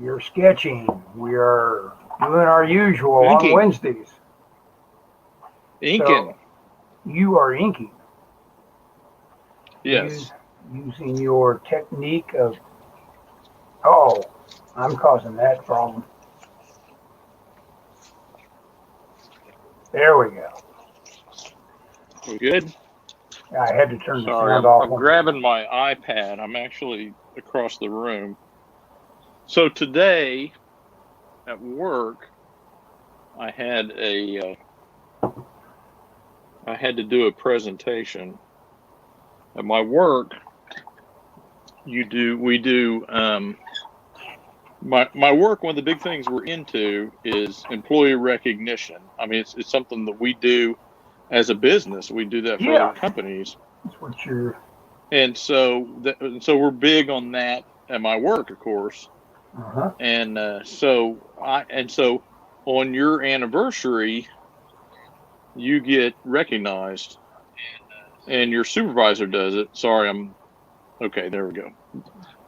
We are sketching. We are doing our usual on Inking. Wednesdays. Inking. So you are inking, Yes. using your technique of, oh, I'm causing that problem. There we go. We good? I had to turn the Sorry, sound I'm, off I'm on the. grabbing my iPad. I'm actually across the room. So today at work, I had I had to do a presentation. At my work, we do my work. One of the big things we're into is employee recognition. I mean, it's something that we do as a business. We do that for other Yeah, companies, that's what you're. and so we're big on that at my work, of course. Uh-huh. And so on your anniversary, you get recognized, and your supervisor does it. Sorry, I'm okay. There we go.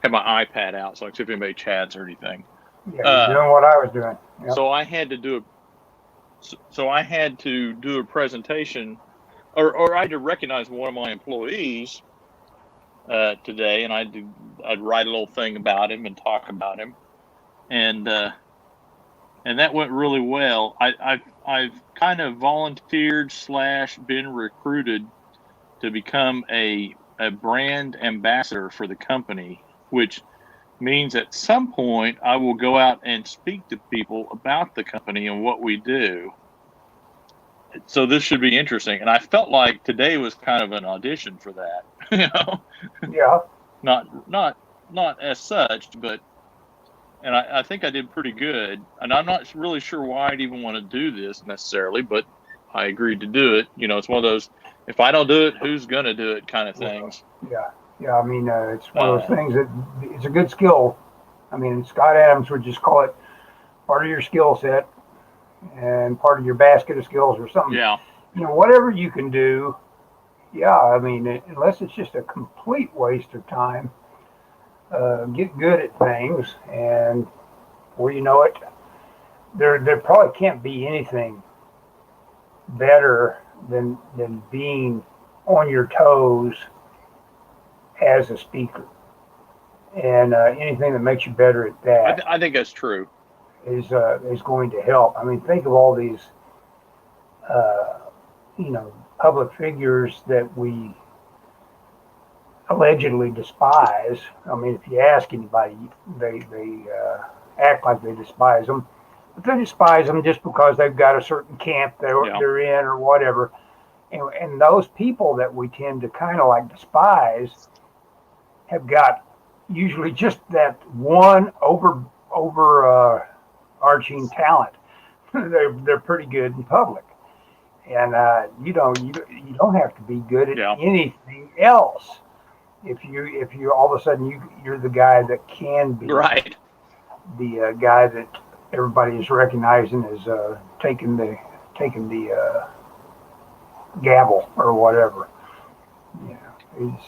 Have my iPad out, so I can see if anybody chats or anything. Yeah, you're Uh, doing what I was doing. Yep. so I had to do a so I had to do a presentation, or I had to recognize one of my employees today, and I'd write a little thing about him and talk about him, and and that went really well. I've kind of volunteered slash been recruited to become a brand ambassador for the company, which means at some point I will go out and speak to people about the company and what we do. So this should be interesting. And I felt like today was kind of an audition for that. you know, Yeah. not as such, but and I think I did pretty good. And I'm not really sure why I'd even want to do this necessarily, but I agreed to do it. It's one of those, if I don't do it, who's gonna do it kind of Well, things. yeah. Yeah. I mean, it's one of those Uh, things that it's a good skill. I mean, Scott Adams would just call it part of your skill set and part of your basket of skills or something. yeah, Whatever you can do. Yeah. I mean, unless it's just a complete waste of time, get good at things, and before you know it, there probably can't be anything better than being on your toes as a speaker. And anything that makes you better at that I think that's true. is going to help. I mean, think of all these uh, public figures that we allegedly despise. I mean, if you ask anybody, they act like they despise them, but they despise them just because they've got a certain camp Yeah, they're in or whatever. And those people that we tend to kind of like despise have got usually just that one arching talent. They're pretty good in public, and you don't have to be good at yeah, anything else. If you all of a sudden you're the guy that can be right. the guy that everybody is recognizing as taking the gavel or whatever. It's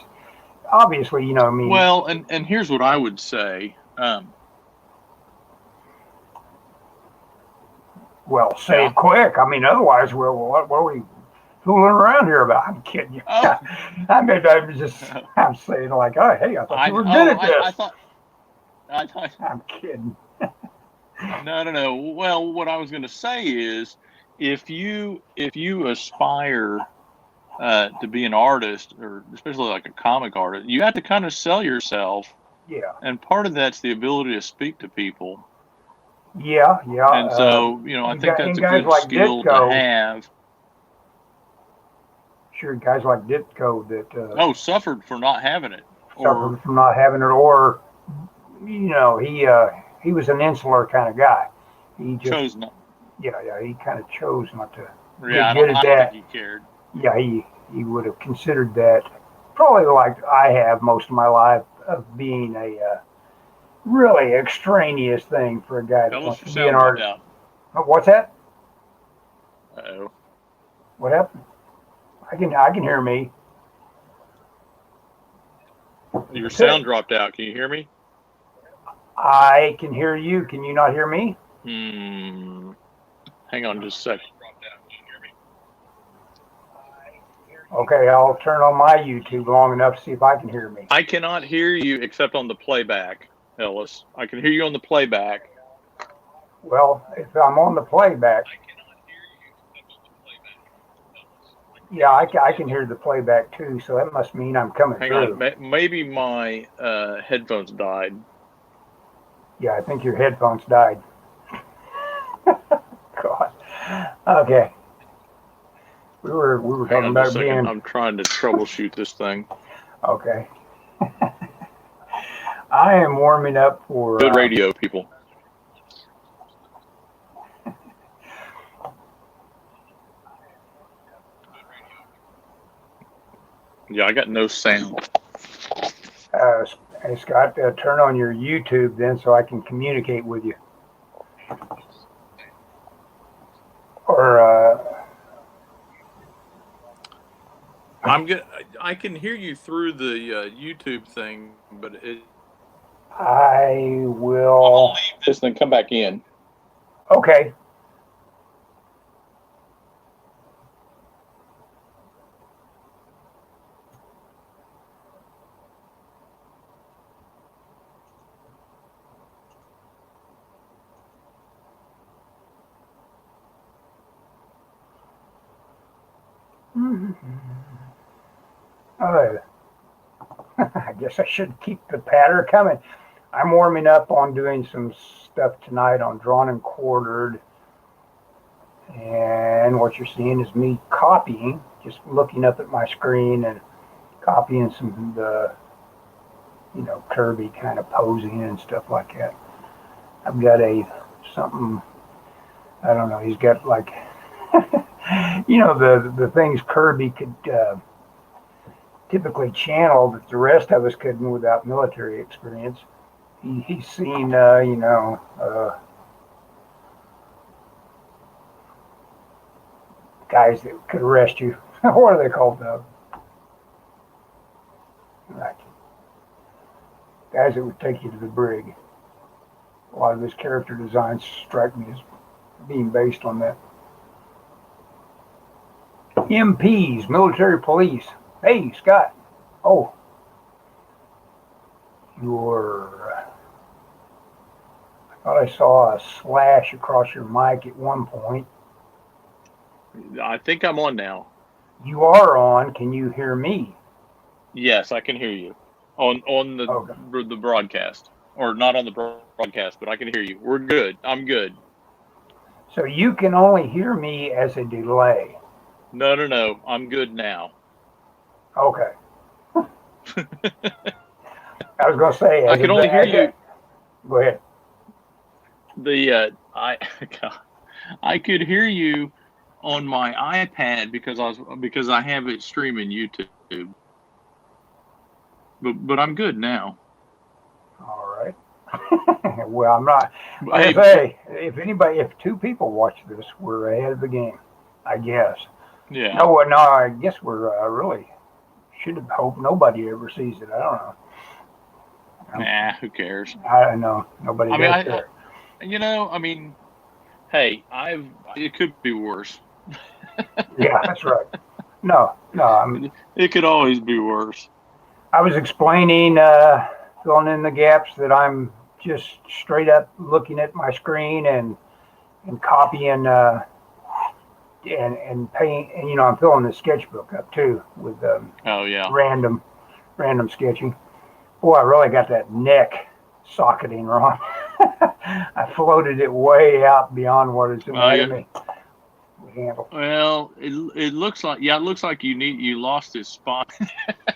obviously, I mean, Well, and here's what I would say. well, say Yeah. it quick. I mean, otherwise, what are we fooling around here about? I'm kidding you. Oh, I'm saying like, oh, hey, I thought you were good at I this. thought I thought I'm kidding. no, no, no. Well, what I was going to say is, if you aspire to be an artist, or especially like a comic artist, you have to kind of sell yourself, Yeah, and part of that's the ability to speak to people. yeah, yeah. And so, I think that's And a guys good like skill to Ditko, have. sure, guys like Ditko that Oh, suffered for not having it, or suffered from not having it, or he was an insular kind of guy. He just chose not. yeah, he kind of chose not to Yeah, get I don't. good at I don't think that. he cared. Yeah, he would have considered that probably like I have most of my life of being a really extraneous thing for a guy that Fellas, wants your to be an sound dropped artist. out. What's that? Uh-oh. What happened? I can hear me. Your Okay. sound dropped out. Can you hear me? I can hear you. Can you not hear me? Hmm. Hang on just a second. Okay, I'll turn on my YouTube long enough to see if I can hear me. I cannot hear you except on the playback, Ellis. I can hear you on the playback. Well, if I'm on the playback, yeah, I can hear the playback too, so that must mean I'm coming Hang through. on. Maybe my headphones died. Yeah, I think your headphones died. God. Okay. We were Hang talking on just about a second. being I'm trying to troubleshoot this thing. okay. I am warming up for Good radio, people. Yeah, I got no sound. Hey Scott, turn on your YouTube then so I can communicate with you. Or I can hear you through the YouTube thing, but I I'm gonna will. leave this and then come back in. Okay. Uh, I guess I should keep the patter coming. I'm warming up on doing some stuff tonight on Drawn and Quartered. And what you're seeing is me copying, just looking up at my screen and copying some the Kirby kind of posing and stuff like that. I've got something, I don't know. He's got like the things Kirby could typically channel that the rest of us couldn't without military experience. He's seen guys that could arrest you. What are they called? Like guys that would take you to the brig. A lot of his character designs strike me as being based on that. MPs, military police. Hey, Scott. Oh, I thought I saw a slash across your mic at one point. I think I'm on now. You are on. Can you hear me? Yes, I can hear you on Okay. the broadcast, or not on the broadcast, but I can hear you. We're good. I'm good. So you can only hear me as a delay. No. I'm good now. Okay. I was going to say I can only hear you. Go ahead. I could hear you on my iPad because I have it streaming YouTube. But I'm good now. All right. Well, I'm not. Hey, If two people watch this, we're ahead of the game, I guess. yeah. No, I guess we're really should have hoped nobody ever sees it. I don't know. Nah, who cares? I don't know. Nobody does care. Hey, it could be worse. Yeah, that's right. No, it could always be worse. I was explaining, filling in the gaps that I'm just straight up looking at my screen and copying and paint, and I'm filling the sketchbook up too with oh yeah, random sketching. Boy, I really got that neck socketing wrong. I floated it way out beyond what is in front of me. Handle. Well, it looks like you lost his spot.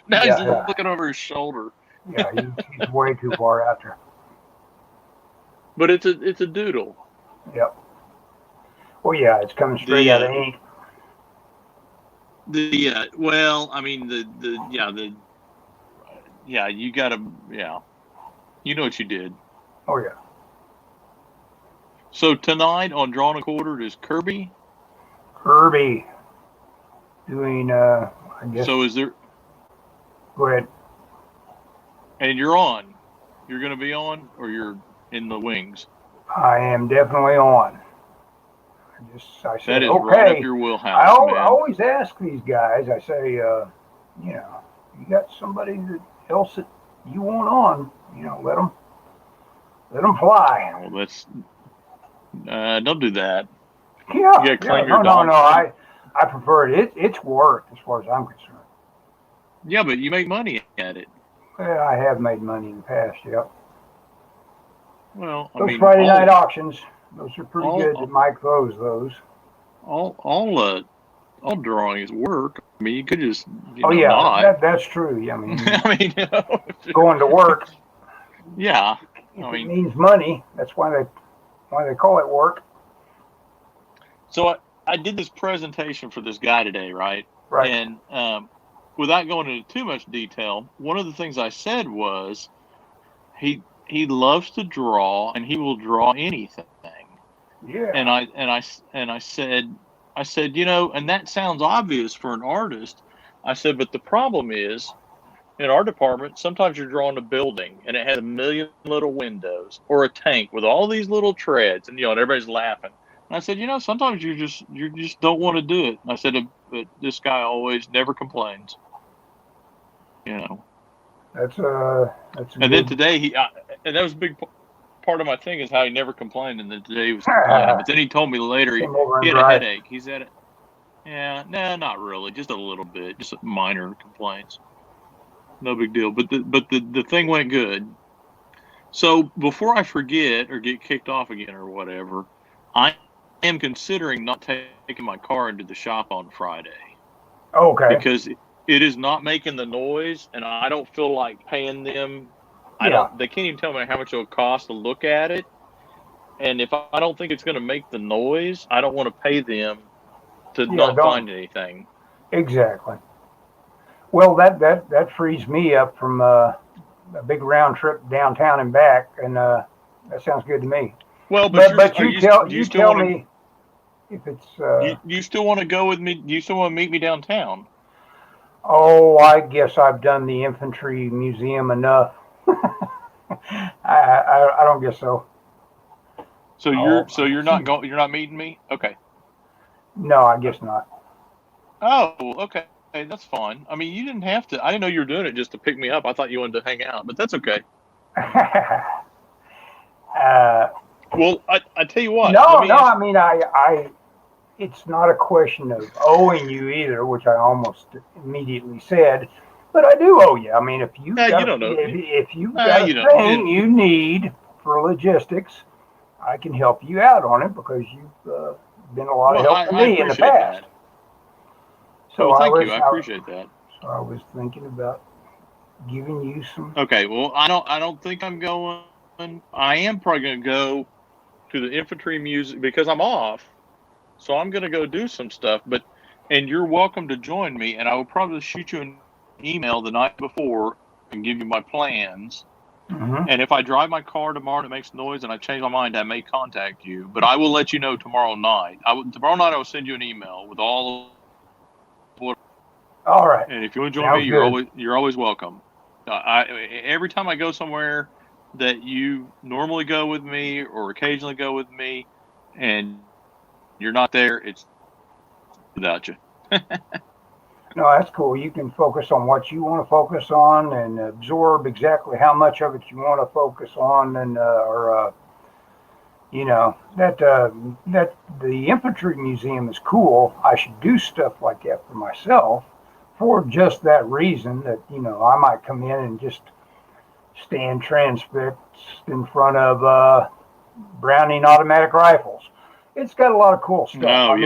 Now he's looking over his shoulder. Yeah, he's way too far out there. But it's a doodle. Yep. Well, yeah, it's coming straight out of ink. You gotta, you know what you did. Oh yeah. So tonight on Drawn and Quartered is Kirby doing I guess. So is there? Go ahead. And you're on. You're going to be on, or you're? in the wings. I am definitely on. I That said, is right up okay. your I wheelhouse, man. always ask these guys, I say, you got somebody else that you want on, let them fly. Well, that's don't do that. You Yeah, gotta yeah. claim your No, no, no. dog. I prefer it. It's work as far as I'm concerned. Yeah, but you make money at it. Well, I have made money in the past, yep. Well, I Those mean, Friday night auctions, those are pretty good that all, Mike throws those. all drawing is work. I mean, you could just, Oh yeah, not. that's true. Yeah, I mean, I mean, going to work, yeah. if I it mean, means money, that's why they call it work. so I did this presentation for this guy today, right? Right. And without going into too much detail, one of the things I said was he loves to draw and he will draw anything. And Yeah. I said, and that sounds obvious for an artist. I said, but the problem is in our department, sometimes you're drawing a building and it has a million little windows or a tank with all these little treads and and everybody's laughing. And I said, sometimes you just don't want to do it. And I said, but this guy always never complains. That's a And then good. today and that was a big part of my thing is how he never complained, and then today he was complaining. But then he told me later Came over he and had a drive. headache. He said, "Yeah, no, not really, just a little bit, just minor complaints, no big deal." But the thing went good. So before I forget or get kicked off again or whatever, I am considering not taking my car into the shop on Friday Okay. because it is not making the noise, and I don't feel like paying them. Yeah. They can't even tell me how much it'll cost to look at it. And if I don't think it's going to make the noise, I don't want to pay them to Yeah. not Don't find anything. exactly. Well, that frees me up from a big round trip downtown and back, and that sounds good to me. Well, but But are you do you you still tell want to me if it's. you still want to go with me? Do you still want to meet me downtown? Oh, I guess I've done the infantry museum enough. I don't guess so. So Oh, you're not going you're not meeting me? Okay. no, I guess not. Oh, okay. That's fine. I mean, you didn't have to. I didn't know you were doing it just to pick me up. I thought you wanted to hang out, but that's okay. uh, Well, I tell you what. Let no, me no. ask. I mean, it's not a question of owing you either, which I almost immediately said. But I do owe you. I mean, You don't know. if you've got You a don't. thing you need for logistics, I can help you out on it because you've been a lot of Well, help to I me in the appreciate past. that. So Well, thank you. I appreciate that. so I was thinking about giving you some. Okay. Well, I don't think I'm going. I am probably going to go to the infantry music because I'm off. So I'm going to go do some stuff. And you're welcome to join me. And I will probably shoot you an email the night before and give you my plans. Mm-hmm. And if I drive my car tomorrow and it makes noise and I change my mind, I may contact you. But I will let you know tomorrow night. Tomorrow night I will send you an email with all. All right. And if you want to join me, Sounds good. you're always welcome. Every time I go somewhere that you normally go with me or occasionally go with me, and you're not there, it's without you. No, that's cool. You can focus on what you want to focus on and absorb exactly how much of it you want to focus on, and that the infantry museum is cool. I should do stuff like that for myself, for just that reason that I might come in and just stand transfixed in front of Browning automatic rifles. It's got a lot of cool stuff. Oh, I mean,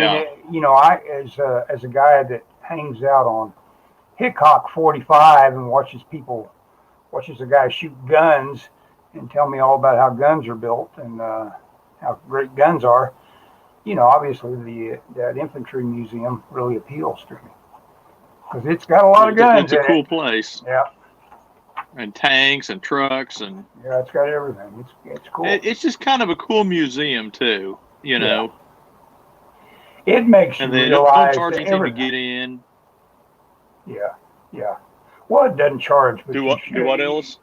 yeah. I as a guy that hangs out on Hickok 45 and watches a guy shoot guns and tell me all about how guns are built and how great guns are. Obviously that infantry museum really appeals to me because it's got a lot of guns It's a in cool it. place. Yeah, And tanks and trucks and yeah, it's got everything. It's cool. it's just kind of a cool museum too. Yeah. It makes you And they don't realize charge that anything to everything. get in. Yeah, yeah. Well, it doesn't charge, but Do you what? should. Do what else?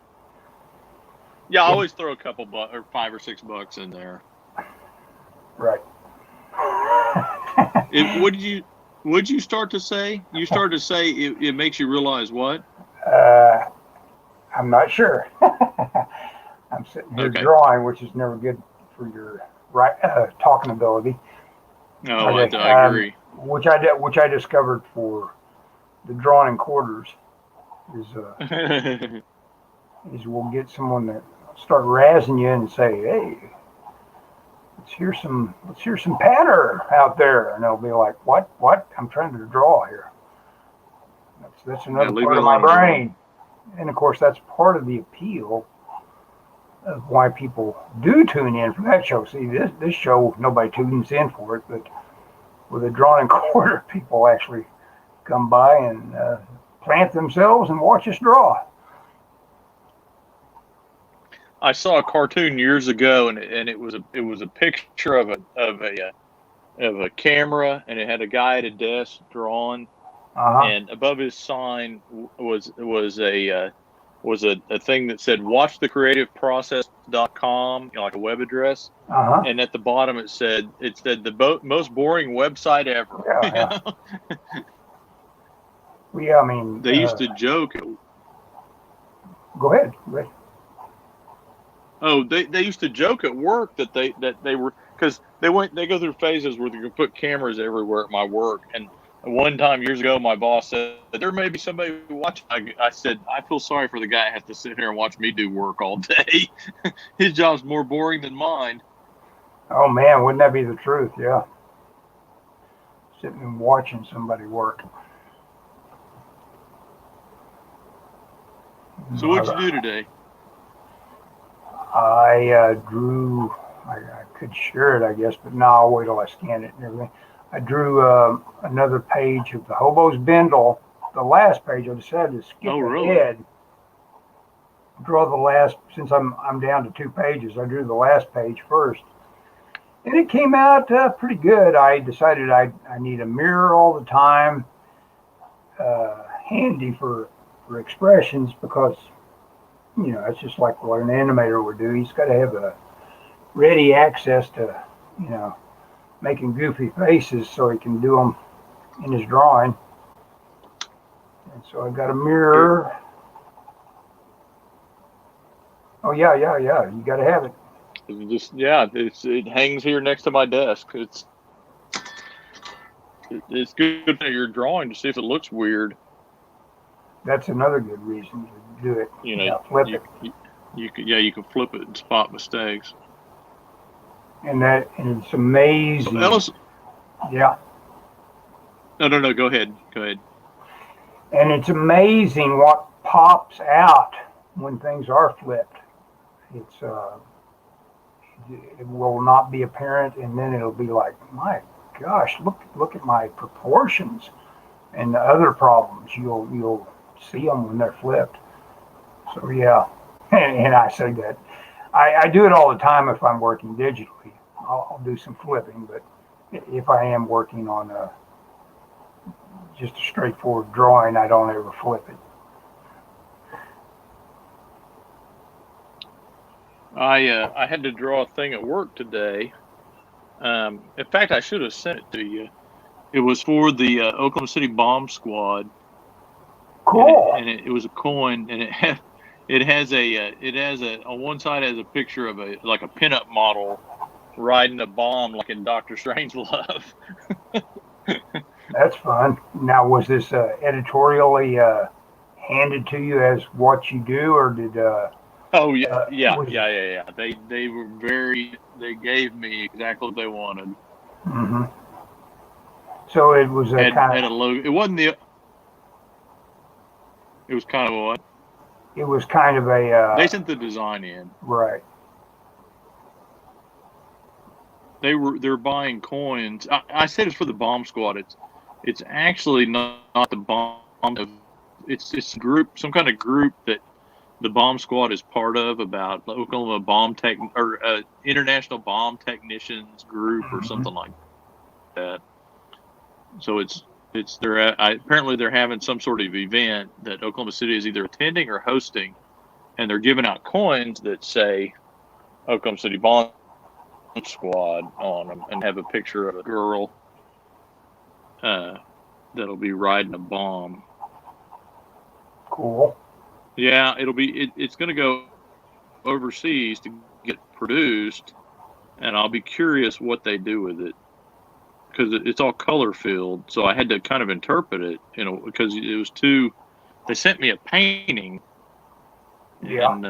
Yeah, I always throw a couple or $5 or $6 in there. Right. What did you start to say? You started to say it makes you realize what? uh, I'm not sure. I'm sitting here Okay. drawing, which is never good for your talking ability. No, I Okay. agree. Which I discovered for the drawing quarters is we'll get someone that start razzing you and say, "Hey, let's hear some patter out there," and they'll be like, "What? What? I'm trying to draw here." That's Yeah, another leave part me of my alone. I'm drawing. brain, and of course that's part of the appeal of why people do tune in for that show. See, this show nobody tunes in for it, but with a drawing quarter, people actually come by and plant themselves and watch us draw. I saw a cartoon years ago, and it was a picture of a camera, and it had a guy at a desk drawing, Uh huh. and above his sign was a thing that said watchthecreativeprocess.com, like a web address, Uh huh. and at the bottom it said the most boring website ever. Yeah. Yeah. Well, yeah. I mean, They used to joke. go ahead. Go ahead. Oh, they used to joke at work that they were, because they go through phases where they can put cameras everywhere at my work. And one time years ago, my boss said there may be somebody watching. I said I feel sorry for the guy that has to sit here and watch me do work all day. His job's more boring than mine. Oh man, wouldn't that be the truth? Yeah. Sitting and watching somebody work. So what'd you do today? I drew. I could share it, I guess, but no, I'll wait till I scan it and everything. I drew another page of the Hobo's Bindle. The last page. I decided to skip Oh, really? ahead. Draw the last, since I'm down to 2 pages. I drew the last page first, and it came out pretty good. I decided I need a mirror all the time, handy for expressions, because it's just like what an animator would do. He's got to have a ready access to, you know, making goofy faces so he can do them in his drawing. And so I got a mirror. Oh yeah, yeah, yeah. You got to have it. It hangs here next to my desk. It's good that you're drawing to see if it looks weird. That's another good reason to do it. You know, Yeah, flip it. you can flip it and spot mistakes. And it's amazing. Ellis, Yeah. no. Go ahead. And it's amazing what pops out when things are flipped. It's it will not be apparent, and then it'll be like, my gosh, look at my proportions, and the other problems you'll see them when they're flipped. So yeah, and I say that I do it all the time if I'm working digitally. I'll do some flipping, but if I am working on just a straightforward drawing, I don't ever flip it. I had to draw a thing at work today. In fact, I should have sent it to you. It was for the Oklahoma City Bomb Squad, Cool. and it was a coin, and it has on one side has a picture of a pinup model riding a bomb like in Doctor Strangelove. That's fun. Now, was this editorially handed to you as what you do, or did? Oh yeah. Was, They were they gave me exactly what they wanted. mm-hmm. So it was a kind Had of. a logo. It wasn't the. It was kind of a what? It was kind of a. They sent the design in. Right. They're buying coins. I said it's for the bomb squad. It's actually not the bomb. It's a group, some kind of group that the bomb squad is part of, about Oklahoma International Bomb Technicians Group or Mm-hmm. something like that. So apparently they're having some sort of event that Oklahoma City is either attending or hosting, and they're giving out coins that say Oklahoma City Bomb Squad on them, and have a picture of a girl that'll be riding a bomb. Cool. Yeah, it's going to go overseas to get produced, and I'll be curious what they do with it, because it's all color filled. So I had to kind of interpret it, because it was too. They sent me a painting. Yeah. And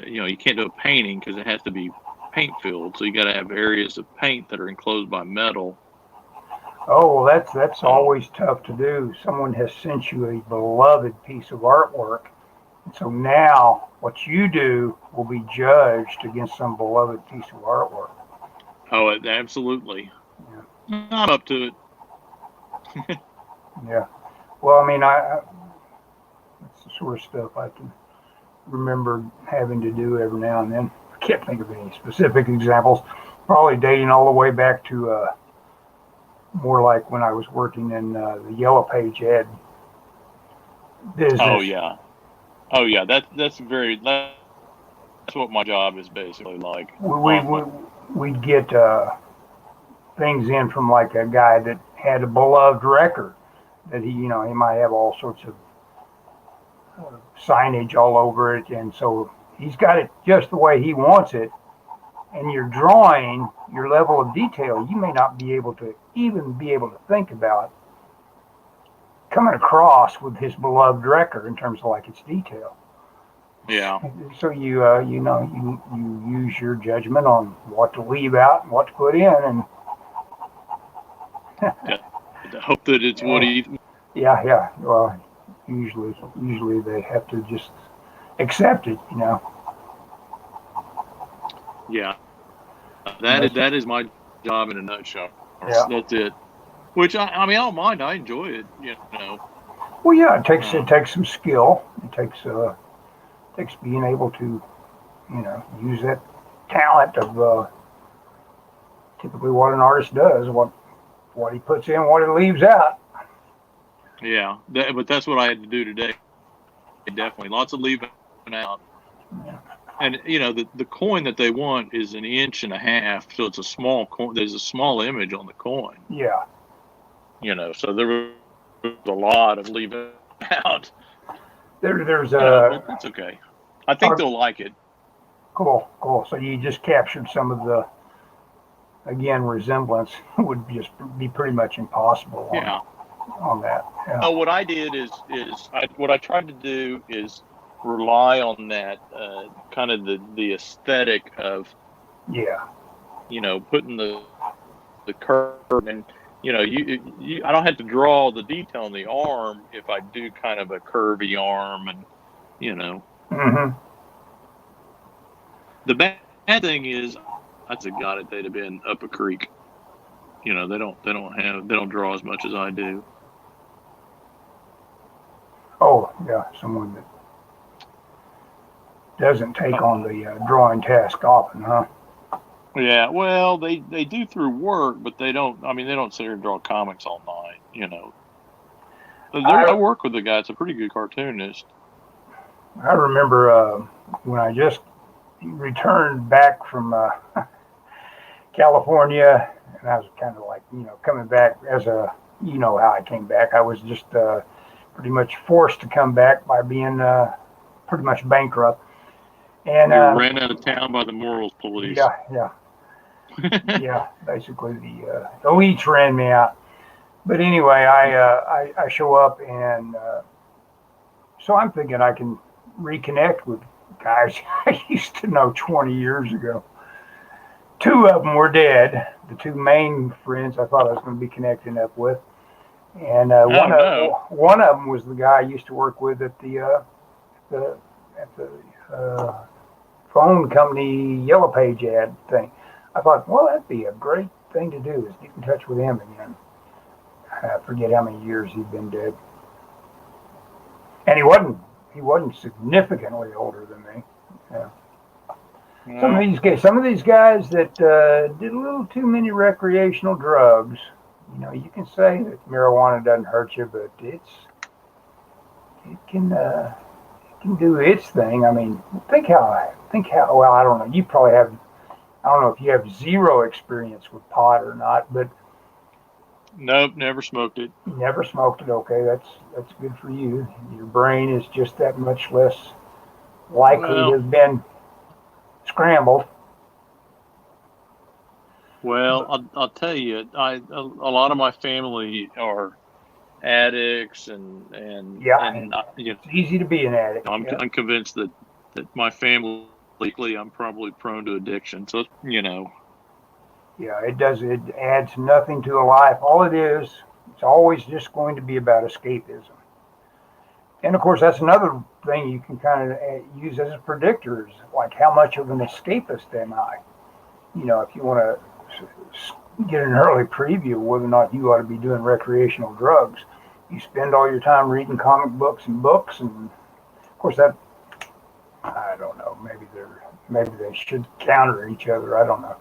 you can't do a painting because it has to be paint filled. So you got to have areas of paint that are enclosed by metal. Oh, well, that's always tough to do. Someone has sent you a beloved piece of artwork, and so now what you do will be judged against some beloved piece of artwork. Oh, absolutely. Yeah. I'm up to it. Yeah. Well, I mean, that's the sort of stuff I can remember having to do every now and then. I can't think of any specific examples. Probably dating all the way back to more like when I was working in the Yellow Page ad business. Oh yeah. That's what my job is basically like. We'd get things in from like a guy that had a beloved record that he might have all sorts of signage all over it, and so he's got it just the way he wants it, and your drawing, your level of detail, you may not be able to think about coming across with his beloved record in terms of like its detail. Yeah. So you use your judgment on what to leave out and what to put in, and I hope that it's what he. Yeah. Well, usually they have to just accept it, Yeah, that is my job in a nutshell. Yeah. That's it. Which I mean, I don't mind. I enjoy it. Well, yeah, it takes some skill. It takes being able to, use that talent of typically what an artist does, what he puts in, what he leaves out. Yeah, but that's what I had to do today. Definitely, lots of leaving out. Yeah. And the coin that they want is 1.5 inches, so it's a small coin. There's a small image on the coin. Yeah. So there was a lot of leaving out. There's but that's okay. I think they'll like it. Cool. So you just captured some of the, again, resemblance would just be pretty much impossible. On that. Yeah. Oh, what I did is what I tried to do is rely on that kind of the aesthetic of putting the curve, and I don't have to draw the detail on the arm if I do kind of a curvy arm, and Mm-hmm. The bad thing is I'd have got it, they'd have been up a creek. They don't draw as much as I do. Oh yeah, someone that doesn't take on the drawing task often, huh? Yeah, well, they do through work, but they don't. I mean, they don't sit here and draw comics all night. I work with a guy that's a pretty good cartoonist. I remember when I just returned back from California, and I was kind of like, coming back as how I came back. I was just pretty much forced to come back by being pretty much bankrupt. And ran out of town by the morals police. Yeah. Yeah, basically the elites ran me out. But anyway, I show up, and so I'm thinking I can reconnect with guys I used to know 20 years ago. 2 of them were dead. The 2 main friends I thought I was going to be connecting up with, and one of them was the guy I used to work with at the phone company Yellow Page ad thing. I thought, well, that'd be a great thing to do, is get in touch with him again. I forget how many years he'd been dead, and he wasn't significantly older than me. Yeah. Some of these guys that did a little too many recreational drugs. You can say that marijuana doesn't hurt you, but it can can do its thing. I mean, think how well, I don't know. You probably have, I don't know if you have zero experience with pot or not, but Nope, never smoked it. you never smoked it. Okay, that's good for you. Your brain is just that much less likely to Well, have been scrambled. well, But I'll tell you, a lot of my family are addicts, yeah, and you know, it's easy to be an addict. Yeah, I'm convinced that my family, I'm probably prone to addiction. So you know, yeah, it does. It adds nothing to a life. All it is, it's always just going to be about escapism. And of course, that's another thing you can kind of use as a predictor is like how much of an escapist am I? If you want to get an early preview of whether or not you ought to be doing recreational drugs, you spend all your time reading comic books and books, and of course that I don't know. Maybe they should counter each other. I don't know.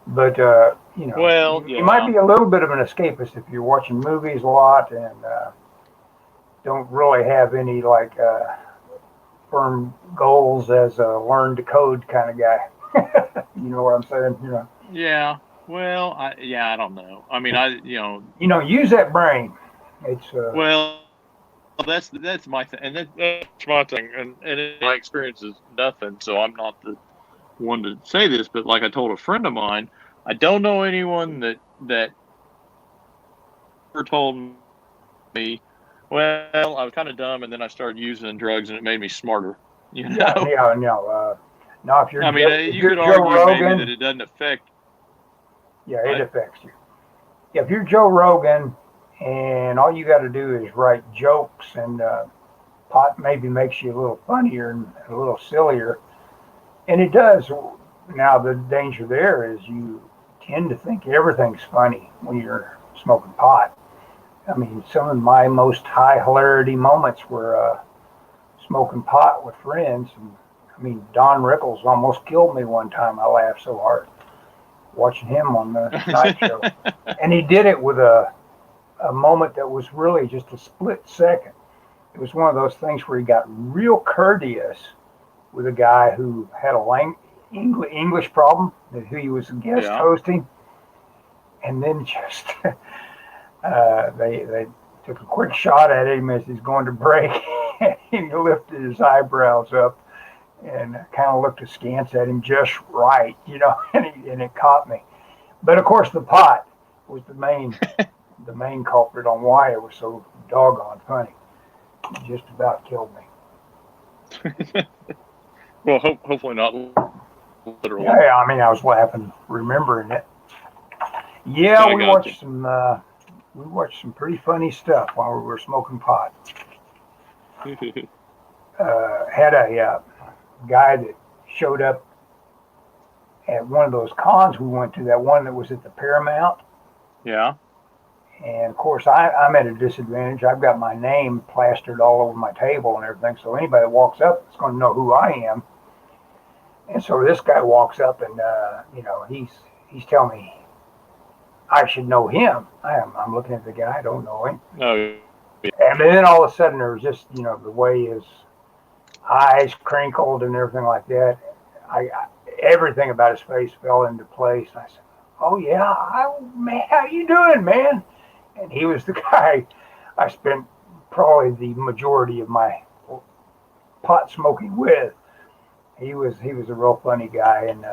But well, you might yeah, be a little bit of an escapist if you're watching movies a lot and don't really have any like firm goals as a learn to code kind of guy. You know what I'm saying? yeah. Well, I don't know. I mean, Use that brain. It's well, that's my thing, and that's my thing, my experience is nothing. So I'm not the one to say this, but like I told a friend of mine, I don't know anyone that ever told me, well, I was kind of dumb, and then I started using drugs, and it made me smarter. You yeah, know, yeah, no. Now I mean, If you you're could Joe argue maybe that Rogan, it doesn't affect. yeah, it What? affects you. Yeah, if you're Joe Rogan and all you got to do is write jokes and pot maybe makes you a little funnier and a little sillier, and it does. Now the danger there is you tend to think everything's funny when you're smoking pot. I mean, some of my most high hilarity moments were smoking pot with friends. And, I mean, Don Rickles almost killed me one time. I laughed so hard watching him on the Tonight Show, and he did it with a moment that was really just a split second. It was one of those things where he got real courteous with a guy who had a English problem, who he was a guest Yeah. hosting, and then just they took a quick shot at him as he's going to break, and he lifted his eyebrows up and kind of looked askance at him just right, and it caught me. But of course, the pot was the main culprit on why it was so doggone funny. It just about killed me. Well, hopefully not Yeah, literally. yeah, I mean, I was laughing remembering it. Yeah, I got you. we watched some pretty funny stuff while we were smoking pot. Had a guy that showed up at one of those cons we went to, that one that was at the Paramount. Yeah. And of course, I'm at a disadvantage. I've got my name plastered all over my table and everything, so anybody that walks up is going to know who I am. And so this guy walks up, and he's telling me I should know him. I'm looking at the guy, I don't know him. No. And then all of a sudden, there was just the way his eyes crinkled and everything like that. Everything about his face fell into place. I said, "Oh yeah, man, how you doing, man?" And he was the guy I spent probably the majority of my pot smoking with. He was a real funny guy, and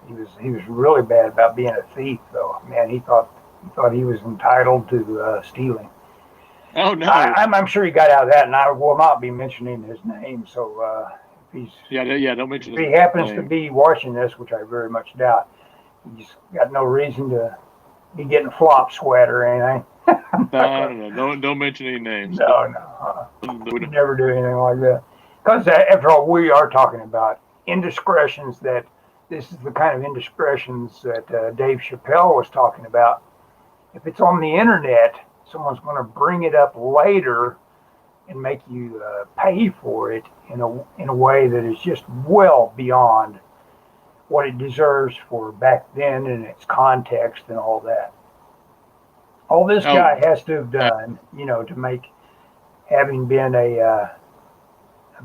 he was really bad about being a thief, though. Man, he thought he was entitled to stealing. Oh no. I'm sure he got out of that, and I will not be mentioning his name. So Yeah. Don't mention if he his happens to name. be watching this, which I very much doubt, he's got no reason to be getting flop sweat or anything. No. Don't mention any names. No, no. Never do anything like that. Because after all, we are talking about indiscretions that this is the kind of indiscretions that Dave Chappelle was talking about. If it's on the internet, someone's going to bring it up later and make you pay for it in a way that is just well beyond what it deserves for back then and its context and all that. All this Oh, guy has to have done, to make having been a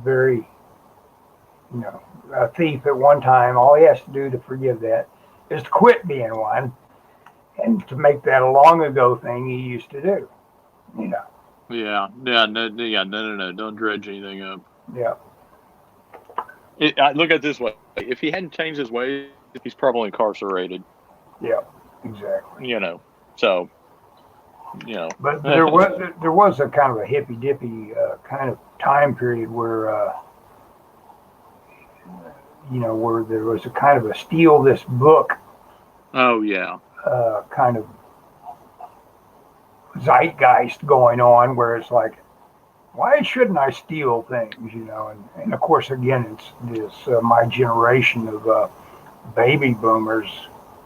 very you know, a thief at one time, all he has to do to forgive that is to quit being one and to make that a long ago thing he used to do. You know, No. Don't dredge anything up. yeah, I look at it this way: if he hadn't changed his ways, he's probably incarcerated. yeah, exactly. You know, so you know. But there was a kind of a hippy dippy kind of time period where where there was a kind of a steal this book Oh yeah. kind of zeitgeist going on, where it's like, why shouldn't I steal things? And of course, again, it's this my generation of baby boomers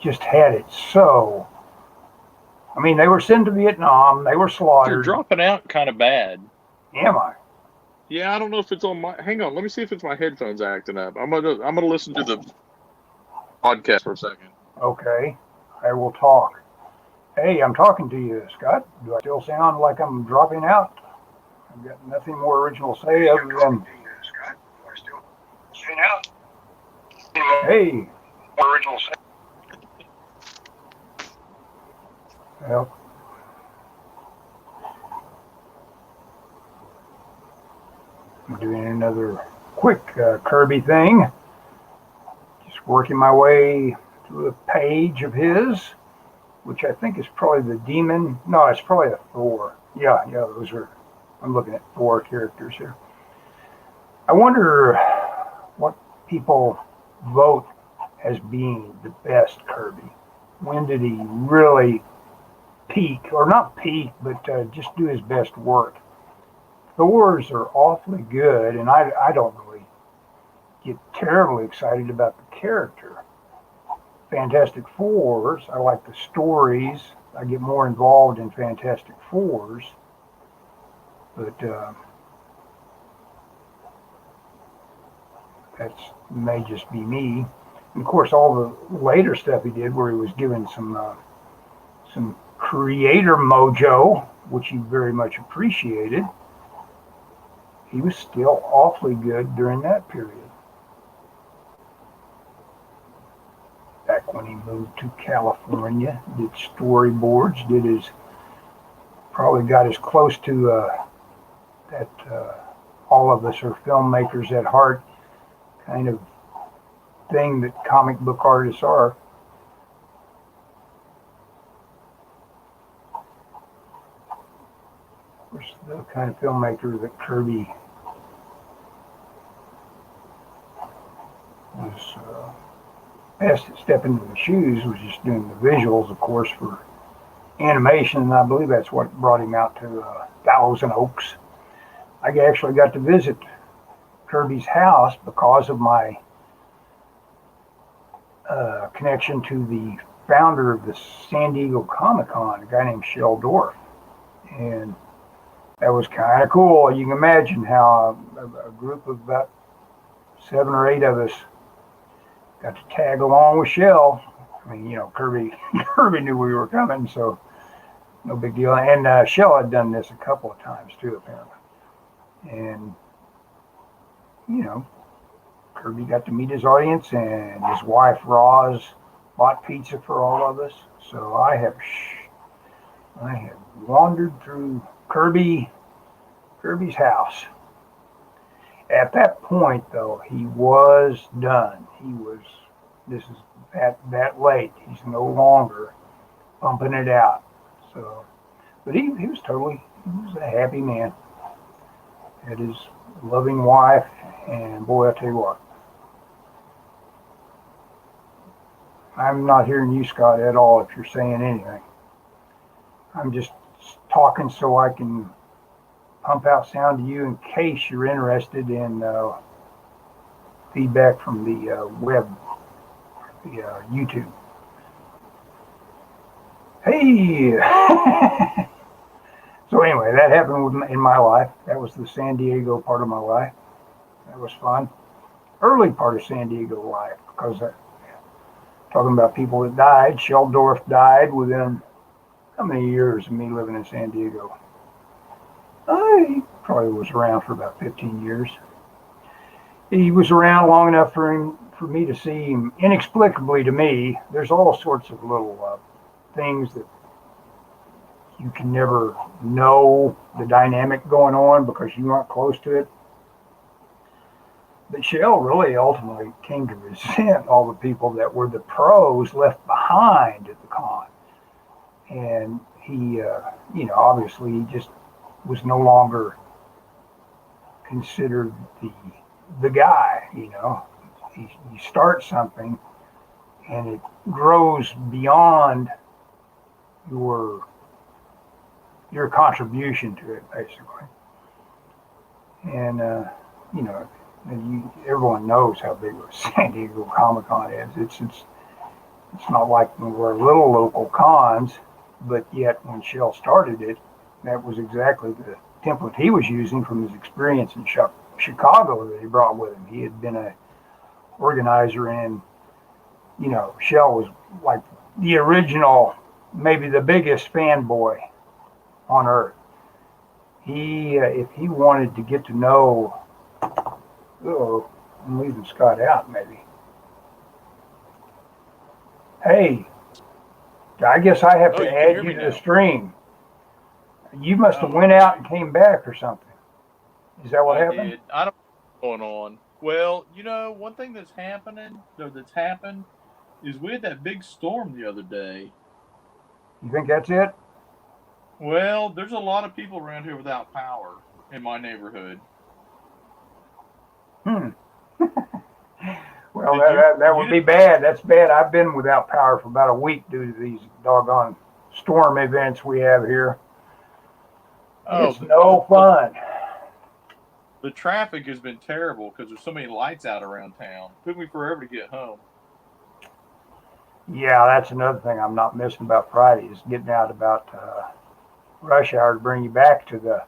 just had it so. I mean, they were sent to Vietnam, they were You're slaughtered. dropping out kind of bad. Am I? Yeah, I don't know if it's on my. Hang on, let me see if it's my headphones acting up. I'm gonna listen to the podcast for a second. Okay, I will talk. Hey, I'm talking to you, Scott. Do I still sound like I'm dropping out? I've got nothing more original to say other than, hey, well, I'm doing another quick Kirby thing. Just working my way through a page of his, which I think is probably the demon. No, it's probably a Thor. Yeah, those are. I'm looking at 4 characters here. I wonder what people vote as being the best Kirby. When did he really peak, or not peak, but just do his best work? Thors are awfully good, and I don't really get terribly excited about the character. Fantastic Fours, I like the stories. I get more involved in Fantastic Fours, but that may just be me. And of course, all the later stuff he did, where he was given some creator mojo, which he very much appreciated, he was still awfully good during that period. Back when he moved to California, did storyboards, probably got as close to that all of us are filmmakers at heart kind of thing that comic book artists are. Of course, the kind of filmmaker that Kirby was best at stepping into the shoes was just doing the visuals, of course, for animation, and I believe that's what brought him out to Thousand Oaks. I actually got to visit Kirby's house because of my connection to the founder of the San Diego Comic-Con, a guy named Shel Dorf. And that was kind of cool. You can imagine how a group of about 7 or 8 of us got to tag along with Shel. I mean, Kirby knew we were coming, so no big deal. And Shel had done this a couple of times too, apparently. And Kirby got to meet his audience, and his wife Roz bought pizza for all of us. So I have wandered through Kirby's house. At that point, though, he was done. This is that late. He's no longer pumping it out. So, but he was a happy man. Had his loving wife, and boy, I tell you what, I'm not hearing you, Scott, at all if you're saying anything. I'm just talking so I can pump out sound to you in case you're interested in feedback from the web, the YouTube. Hey! So anyway, that happened in my life. That was the San Diego part of my life. That was fun. Early part of San Diego life, because talking about people that died, Shel Dorf died within how many years of me living in San Diego? He probably was around for about 15 years. he was around long enough for me to see him. Inexplicably to me, there's all sorts of little things that you can never know the dynamic going on because you aren't close to it. But Shell really ultimately came to resent all the people that were the pros left behind at the con. And he, obviously he just was no longer considered the guy. You start something and it grows beyond your contribution to it, basically. And everyone knows how big San Diego Comic Con is. It's not like we were little local cons, but yet when Shell started it, that was exactly the template he was using from his experience in Chicago that he brought with him. He had been a organizer in, Shell was like the original, maybe the biggest fanboy on earth. If he wanted to get to know, I'm leaving Scott out maybe. Hey, I guess I have to add you to the stream. You must have went out and came back or something. Is that what happened? Did. I don't know what's going on. Well, one thing that's happened is we had that big storm the other day. You think that's it? Well, there's a lot of people around here without power in my neighborhood. Well, that would be bad. That's bad. I've been without power for about a week due to these doggone storm events we have here. It's no fun. The traffic has been terrible because there's so many lights out around town. It took me forever to get home. Yeah, that's another thing I'm not missing about Friday is getting out about rush hour to bring you back to the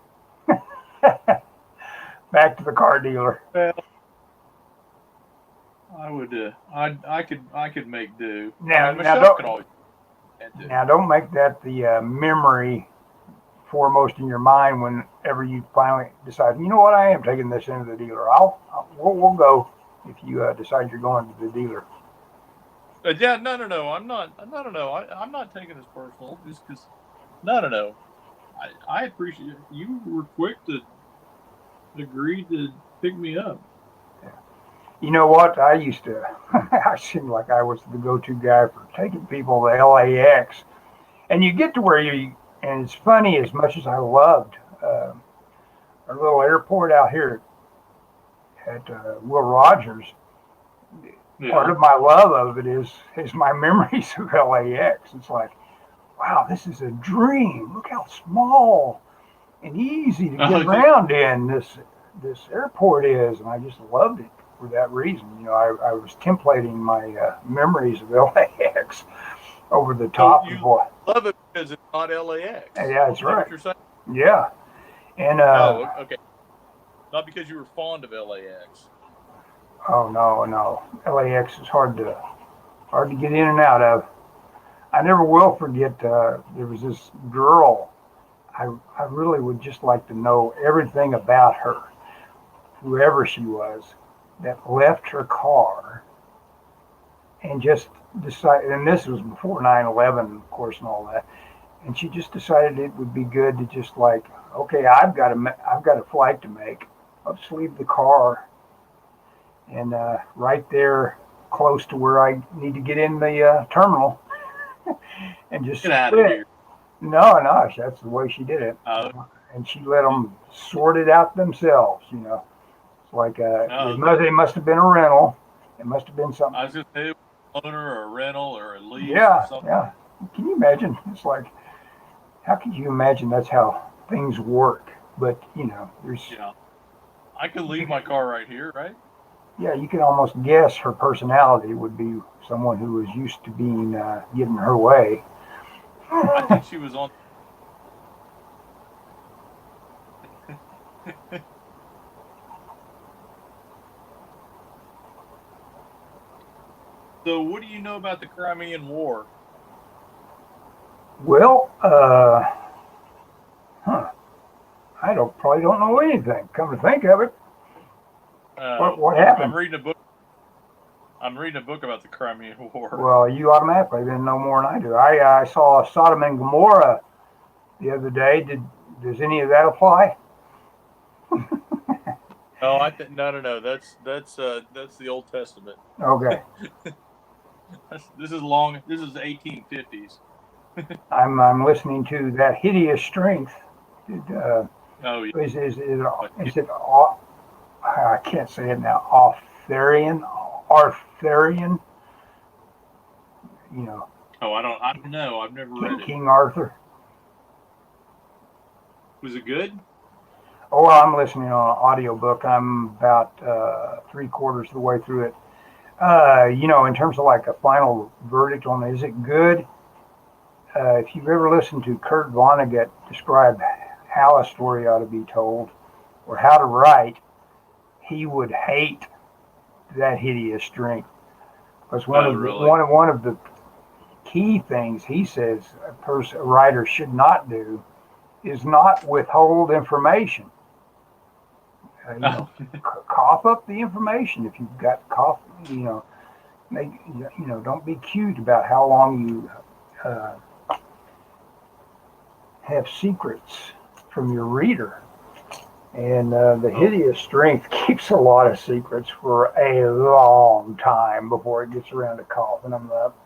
car dealer. Well, I would. I could make do. Now don't make that the memory foremost in your mind whenever you finally decide. You know what? I am taking this into the dealer. We'll go if you decide you're going to the dealer. Yeah, no. I'm not. I'm not taking this personal. Just because. No. I appreciate it. You were quick to agree to pick me up. You know what? I seemed like I was the go-to guy for taking people to LAX. And you get to where and it's funny, as much as I loved our little airport out here at Will Rogers, part of my love of it is my memories of LAX. It's like, wow, this is a dream. Look how small and easy to get around in this airport is. And I just loved it for that reason. I was templating my memories of LAX over the top of what. Love it because it's not LAX. Yeah, that's right. Yeah. And okay. Not because you were fond of LAX. Oh no. LAX is hard to get in and out of. I never will forget there was this girl I really would just like to know everything about her, whoever she was, that left her car and just decided, and this was before 9/11, of course, and all that, and she just decided it would be good to just like, okay, I've got a flight to make. I'll just leave the car and right there close to where I need to get in the terminal and just get out of here. No, that's the way she did it. And she let them sort it out themselves, It's like it must have been a rental. It must have been something. I was going to say a owner or a rental or a lease or something. Yeah. Can you imagine? It's like, how could you imagine that's how things work? But, there's... Yeah. I could leave my car right here, right? Yeah, you can almost guess her personality would be someone who was used to being getting her way. I think she was on. So, what do you know about the Crimean War? Well, I probably don't know anything. Come to think of it, What I'm happened? reading a book. I'm reading a book about the Crimean War. Well, you automatically didn't know more than I do. I saw Sodom and Gomorrah the other day. Does any of that apply? Oh, I think no. That's the Old Testament. Okay, This is long. This is 1850s. I'm listening to that hideous strength. Uh, Oh yeah. is it I can't say it now. Arthurian. You know, Oh, I don't know. I've never read it. King Arthur. Was it good? Oh, well, I'm listening on an audiobook. I'm about 3/4 of the way through it. In terms of like a final verdict on is it good? If you've ever listened to Kurt Vonnegut describe how a story ought to be told or how to write, he would hate that hideous strength. Because Oh, really? one of the key things he says a writer should not do is not withhold information. Oh, Cough up the information if you've got cough. Make, don't be cute about how long you uh, have secrets from your reader. And the hideous strength keeps a lot of secrets for a long time before it gets around to coughing them up.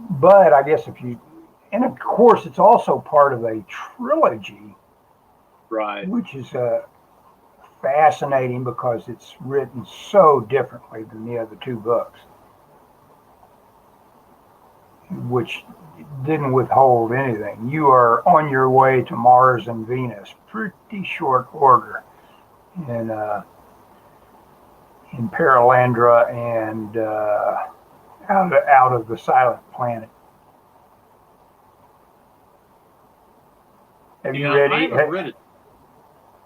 But I guess and of course, it's also part of a trilogy, right. which is fascinating because it's written so differently than the other two books, which didn't withhold anything. You are on your way to Mars and Venus, pretty short order, in Paralandra and out of the Silent Planet. Have you read? I haven't read it.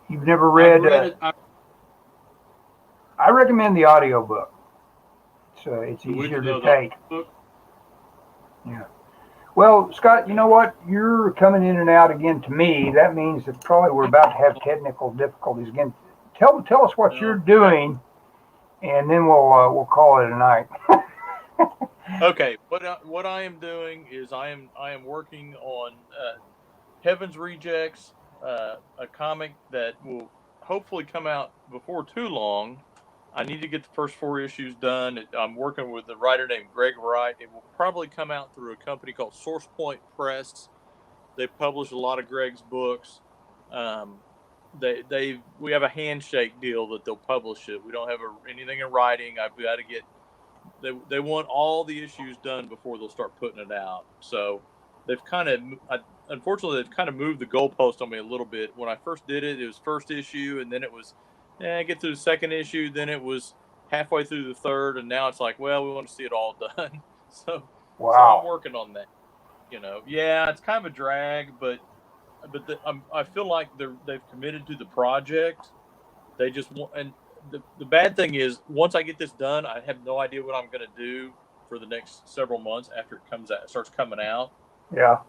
You've never read? I've read it. I recommend the audiobook. It's easier to take. Yeah. Well, Scott, you know what? You're coming in and out again to me. That means that probably we're about to have technical difficulties again. Tell us what you're doing, and then we'll call it a night. Okay. What I am doing is I am working on Heaven's Rejects, a comic that will hopefully come out before too long. I need to get the first 4 issues done. I'm working with a writer named Greg Wright. It will probably come out through a company called Source Point Press. They publish a lot of Greg's books. We have a handshake deal that they'll publish it. We don't have anything in writing. I've got to get. They want all the issues done before they'll start putting it out. So they've unfortunately they've kind of moved the goalpost on me a little bit. When I first did it, it was first issue, and then it was get through the second issue, then it was halfway through the third, and now it's like, well, we want to see it all done. So Wow. I'm working on that. Yeah, it's kind of a drag, but I feel like they've committed to the project. They just want, and the bad thing is, once I get this done, I have no idea what I'm going to do for the next several months after it starts coming out. Yeah.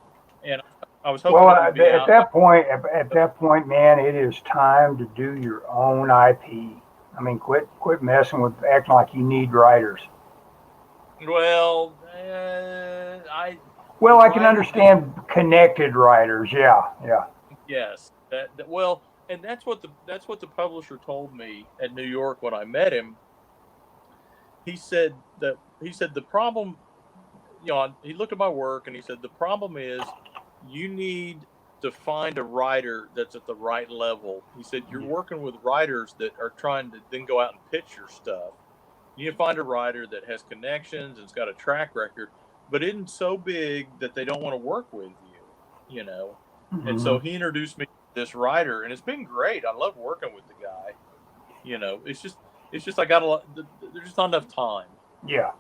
And I was hoping it would be at that point, man, it is time to do your own IP. I mean, quit messing with acting like you need writers. Well, I can understand connected writers. Yeah. Yes. Well, and that's what the publisher told me at New York when I met him. He said the problem, he looked at my work and he said the problem is you need to find a writer that's at the right level. He said you're working with writers that are trying to then go out and pitch your stuff. You find a writer that has connections and's got a track record, but isn't so big that they don't want to work with you. Mm-hmm. And so he introduced me to this writer, and it's been great. I love working with the guy. It's just I got a lot. There's just not enough time. Yeah.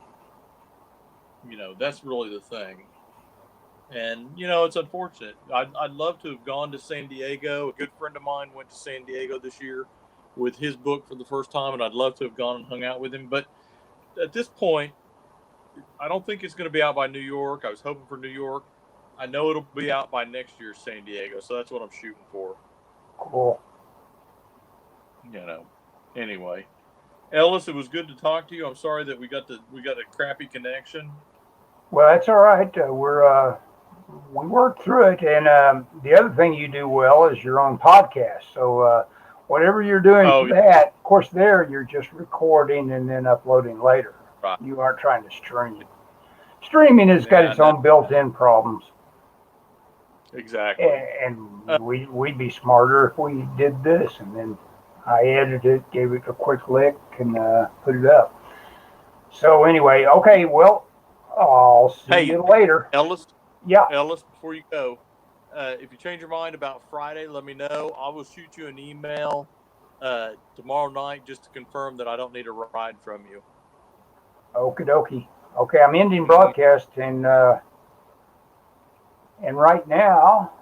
That's really the thing. And it's unfortunate. I'd love to have gone to San Diego. A good friend of mine went to San Diego this year with his book for the first time, and I'd love to have gone and hung out with him. But at this point, I don't think it's going to be out by New York. I was hoping for New York. I know it'll be out by next year's San Diego, so that's what I'm shooting for. Cool. Anyway, Ellis, it was good to talk to you. I'm sorry that we got a crappy connection. Well, that's all right. We worked through it, and the other thing you do well is your own podcast. So whatever you're doing for that, of course, there you're just recording and then uploading later. Right. You aren't trying to stream. Streaming has got its own built-in problems. Exactly. And we'd be smarter if we did this, and then I edited it, gave it a quick lick, and put it up. So anyway, okay, well, I'll see you later. Ellis? Yeah. Ellis, before you go, if you change your mind about Friday, let me know. I will shoot you an email tomorrow night just to confirm that I don't need a ride from you. Okie dokie. Okay, I'm ending broadcast, and right now